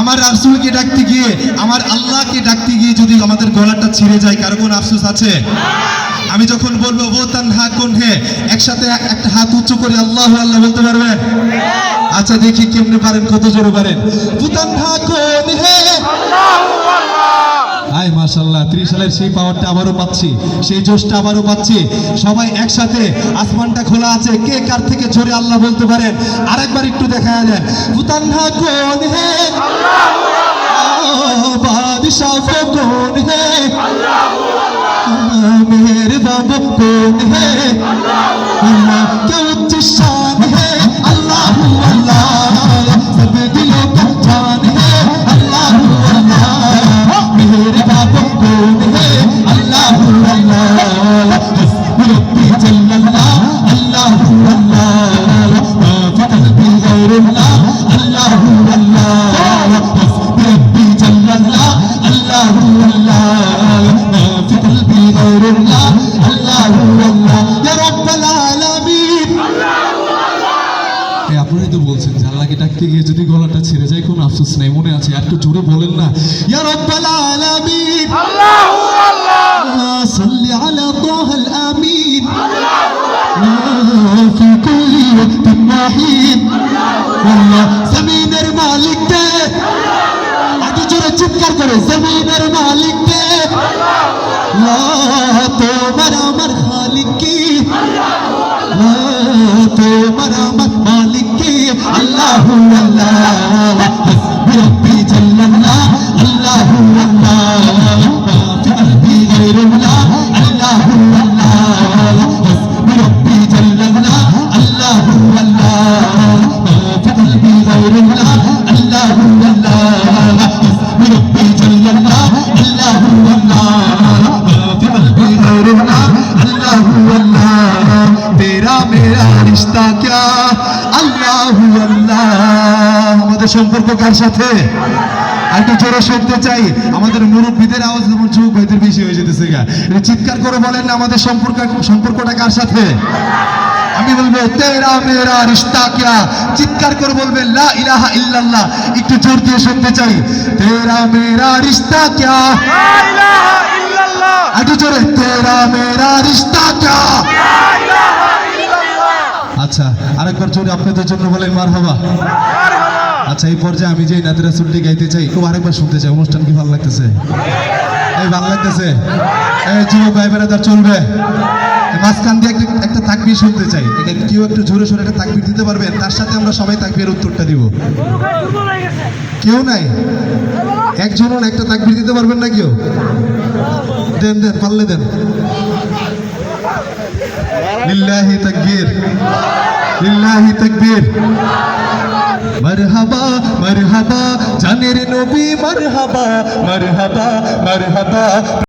আমার রাসূলকে ডাকতে গিয়ে, আমার আল্লাহকে ডাকতে গিয়ে যদি আমাদের গলাটা ছিঁড়ে যায়, কারো কোনো আফসোস আছে? আমি যখন বলবো ও তানহা কোন হে, একসাথে একটা হাত উঁচু করে আল্লাহু আল্লাহ বলতে পারবেন? আচ্ছা দেখি কেমনে পারেন, কত জোরে পারেন। ও তানহা কোন হে, আয় মাশাআল্লাহ, 30 সালের সেই পাওয়ারটা আবারও পাচ্ছি, সেই জোশটা আবারও পাচ্ছি। সবাই একসাথে, আসমানটা খোলা আছে, কে কার থেকে জোরে আল্লাহ বলতে পারেন আরেকবার একটু দেখা দেন। ও তানহা কোন হে, বাদশাহ কোন হে, मेरे बाबा कौन है, अल्लाह क्या उच्च शान है, अल्लाह अल्लाह सब दिलों का जान है, अल्लाह अल्लाह मेरे बाबा कौन है, अल्लाह अल्लाह रब्बी जल्लल्लाह, अल्लाह अल्लाह माफी कल्बी गैरुल्लाह, अल्लाह अल्लाह रब्बी जल्लल्लाह, अल्लाह अल्लाह माफी कल्बी गैरुल्लाह, अल्लाह अल्लाह या रब्बल आलामीन। আপনারাই তো বলছেন যে আল্লাহকে ডাকতে গিয়ে যদি গলাটা ছিঁড়ে যায় কোনো আফসোস নেই, মনে আছে? একটু জোরে বলেন না, ইয়া রব্বাল আলামিন, আল্লাহু আল্লাহ সাল্লি আলা তাহাল আমিন, ফি কুল্লি ওয়াক্তিন ওয়াহিদ, আল্লাহ জমিনের মালিক কে, একটু জোরে চিৎকার করে, জমিনের মালিক কে, আল্লাহ তোমার আমার খালিক কি, তোমার আমার মালিক কি, আল্লাহু আল্লাহ হাসবি রব্বি জাল্লাল্লাহ, আল্লাহু আল্লাহ মাফি কলবি গায়রুল্লাহ, আল্লাহু আল্লাহ হাসবি রব্বি জাল্লাল্লাহ, আল্লাহু আল্লাহ মাফি কলবি গায়রুল্লাহ, আল্লাহু আল্লাহ হাসবি রব্বি জাল্লাল্লাহ, আল্লাহু আল্লাহ মাফি কলবি গায়রুল্লাহ, আল্লাহু আল্লাহ तेरा मेरा रिश्ता क्या, আল্লাহু আল্লাহ। আমাদের সম্পর্ক কার সাথে? একটু জোরে শুনতে চাই, আমাদের মুরব্বীদের আওয়াজ যেমন যুবক ভাইদের বেশি হয়ে যেতেছে গা, চিৎকার করে বলেন না আমাদের সম্পর্কটা কার সাথে? আমি বলবো তেরা মেরা রিশতা কিয়া, চিৎকার করে বলবেন লা ইলাহা ইল্লাল্লাহ, একটু জোর দিয়ে শুনতে চাই, তেরা মেরা রিশতা কিয়া, লা ইলাহা ইল্লাল্লাহ, একটু জোরে, তেরা মেরা রিশতা কিয়া, লা ইলাহা ইল্লাল্লাহ। আচ্ছা আরেকবার জোরে আপনাদের জন্য বলেন মারহাবা। আচ্ছা এই পর্যায়ে আমি যে নাতে রাসূলটি গাইতে চাই, কেউ আরেকবার শুনতে চাই। অনুষ্ঠান কি ভালো লাগতেছে? এই ভালো লাগতেছে? এই যুবক ভাই বেরাদার চলবে, মাঝখান দিয়ে একটা তাকবীর শুনতে চাই। কেউ একটু জোরে সোরে একটা তাকবীর দিতে পারবেন? তার সাথে আমরা সবাই তাকবীরের উত্তরটা দিব। কেউ নাই? একজনও একটা তাকবীর দিতে পারবেন না কেউ? দেন দেন, পারলে দেন। লিল্লাহি তাকবীর, লিল্লাহি তাকবীর। মারহাবা মারহাবা জানের নবী, মারহাবা মারহাবা মারহাবা।